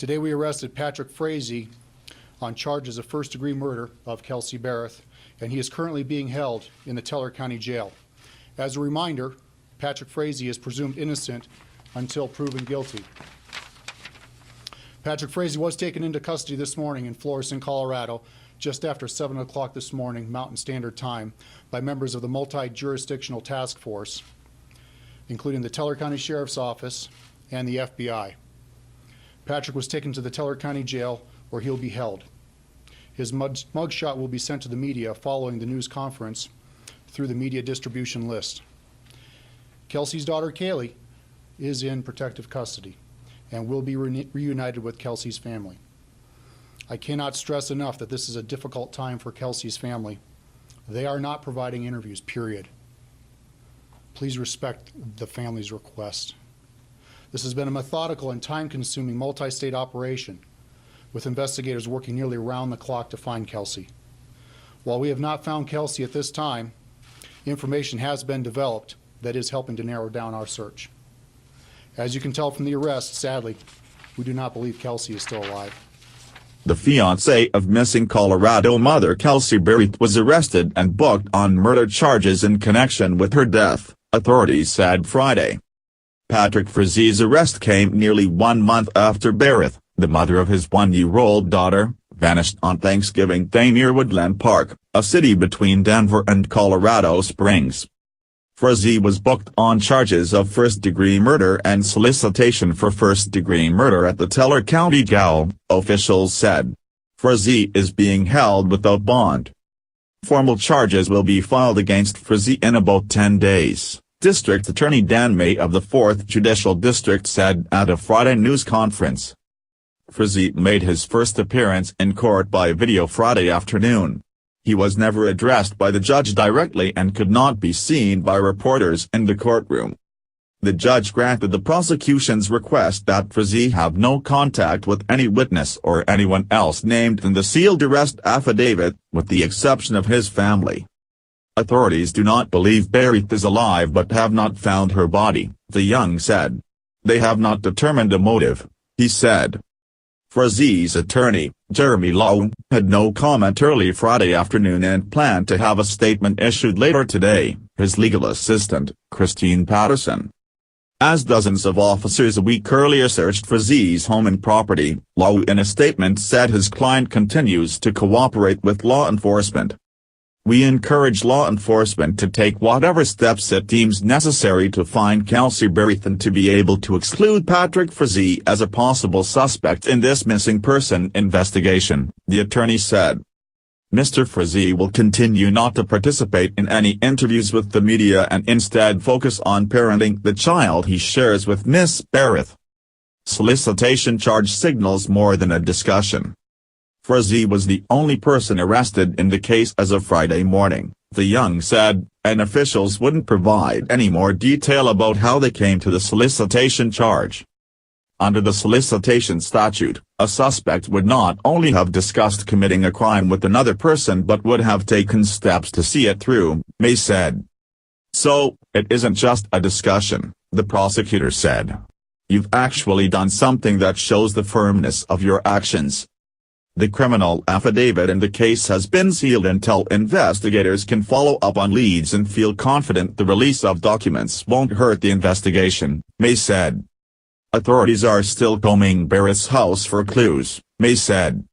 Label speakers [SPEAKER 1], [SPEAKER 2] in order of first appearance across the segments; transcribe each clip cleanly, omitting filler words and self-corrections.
[SPEAKER 1] Today we arrested Patrick Frazee on charges of first-degree murder of Kelsey Berreth, and he is currently being held in the Teller County Jail. As a reminder, Patrick Frazee is presumed innocent until proven guilty. Patrick Frazee was taken into custody this morning in Florissant, Colorado, just after 7 o'clock this morning, Mountain Standard Time, by members of the multi-jurisdictional task force, including the Teller County Sheriff's Office and the FBI. Patrick was taken to the Teller County Jail, where he'll be held. His mugshot will be sent to the media following the news conference through the media distribution list. Kelsey's daughter, Kaylee, is in protective custody and will be reunited with Kelsey's family. I cannot stress enough that this is a difficult time for Kelsey's family. They are not providing interviews, period. Please respect the family's request. This has been a methodical and time-consuming multi-state operation, with investigators working nearly around the clock to find Kelsey. While we have not found Kelsey at this time, information has been developed that is helping to narrow down our search. As you can tell from the arrest, sadly, we do not believe Kelsey is still alive.
[SPEAKER 2] The fiancé of missing Colorado mother Kelsey Berreth was arrested and booked on murder charges in connection with her death, authorities said Friday. Patrick Frazee's arrest came nearly 1 month after Berreth, the mother of his 1-year-old daughter, vanished on Thanksgiving Day near Woodland Park, a city between Denver and Colorado Springs. Frazee was booked on charges of first-degree murder and solicitation for first-degree murder at the Teller County Jail, officials said. Frazee is being held without bond. Formal charges will be filed against Frazee in about 10 days, District Attorney Dan May of the 4th Judicial District said at a Friday news conference. Frazee made his first appearance in court by video Friday afternoon. He was never addressed by the judge directly and could not be seen by reporters in the courtroom. The judge granted the prosecution's request that Frazee have no contact with any witness or anyone else named in the sealed arrest affidavit, with the exception of his family. Authorities do not believe Berreth is alive but have not found her body, the young said. They have not determined a motive, he said. Frazee's attorney, Jeremy Lowe, had no comment early Friday afternoon and planned to have a statement issued later today, his legal assistant, Christine Patterson. As dozens of officers a week earlier searched Frazee's home and property, Lowe in a statement said his client continues to cooperate with law enforcement. We encourage law enforcement to take whatever steps it deems necessary to find Kelsey Berreth and to be able to exclude Patrick Frazee as a possible suspect in this missing person investigation, the attorney said. Mr. Frazee will continue not to participate in any interviews with the media and instead focus on parenting the child he shares with Miss Berreth. Solicitation charge signals more than a discussion. Frazee was the only person arrested in the case as of Friday morning, the young said, and officials wouldn't provide any more detail about how they came to the solicitation charge. Under the solicitation statute, a suspect would not only have discussed committing a crime with another person but would have taken steps to see it through, May said. So, it isn't just a discussion, the prosecutor said. You've actually done something that shows the firmness of your actions. The criminal affidavit in the case has been sealed until investigators can follow up on leads and feel confident the release of documents won't hurt the investigation, May said. Authorities are still combing Berreth's house for clues, May said.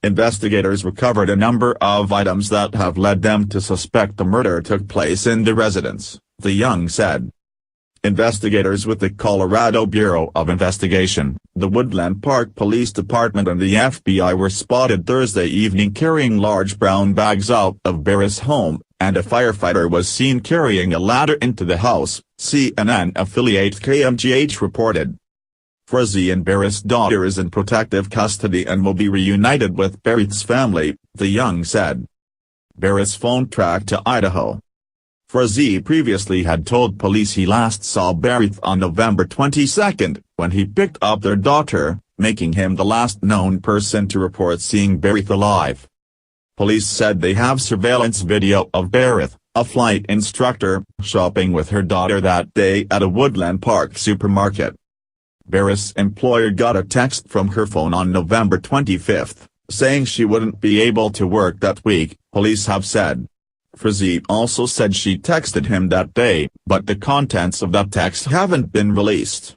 [SPEAKER 2] Investigators recovered a number of items that have led them to suspect the murder took place in the residence, the young said. Investigators with the Colorado Bureau of Investigation, the Woodland Park Police Department and the FBI were spotted Thursday evening carrying large brown bags out of Berreth's home, and a firefighter was seen carrying a ladder into the house, CNN affiliate KMGH reported. Frazee and Berreth's daughter is in protective custody and will be reunited with Berreth's family, the young said. Berreth's phone tracked to Idaho. Frazee previously had told police he last saw Berreth on November 22, when he picked up their daughter, making him the last known person to report seeing Berreth alive. Police said they have surveillance video of Berreth, a flight instructor, shopping with her daughter that day at a Woodland Park supermarket. Berreth's employer got a text from her phone on November 25, saying she wouldn't be able to work that week, police have said. Fiance also said she texted him that day, but the contents of that text haven't been released.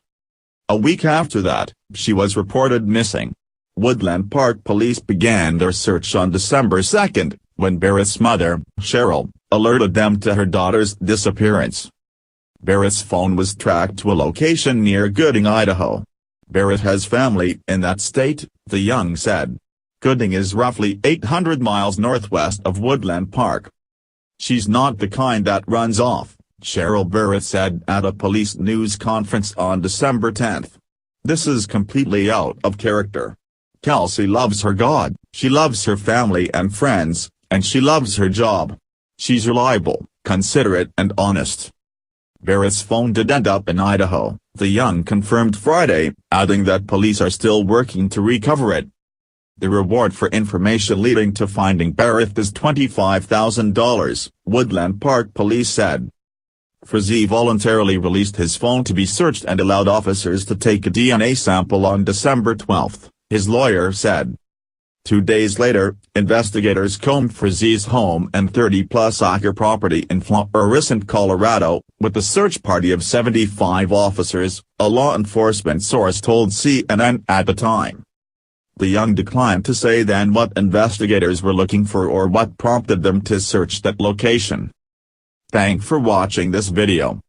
[SPEAKER 2] A week after that, she was reported missing. Woodland Park police began their search on December 2, when Berreth's mother, Cheryl, alerted them to her daughter's disappearance. Berreth's phone was tracked to a location near Gooding, Idaho. Berreth has family in that state, the Young said. Gooding is roughly 800 miles northwest of Woodland Park. She's not the kind that runs off, Cheryl Berreth said at a police news conference on December 10. This is completely out of character. Kelsey loves her God, she loves her family and friends, and she loves her job. She's reliable, considerate and honest. Berreth's phone did end up in Idaho, the Young confirmed Friday, adding that police are still working to recover it. The reward for information leading to finding Berreth is $25,000, Woodland Park police said. Fiance voluntarily released his phone to be searched and allowed officers to take a DNA sample on December 12, his lawyer said. 2 days later, investigators combed Fiance's home and 30-plus acre property in Berreth, Colorado, with a search party of 75 officers, a law enforcement source told CNN at the time. The Young declined to say then what investigators were looking for or what prompted them to search that location. Thanks for watching this video.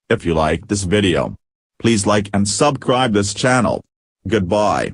[SPEAKER 2] If you like this video, please like and subscribe this channel. Goodbye.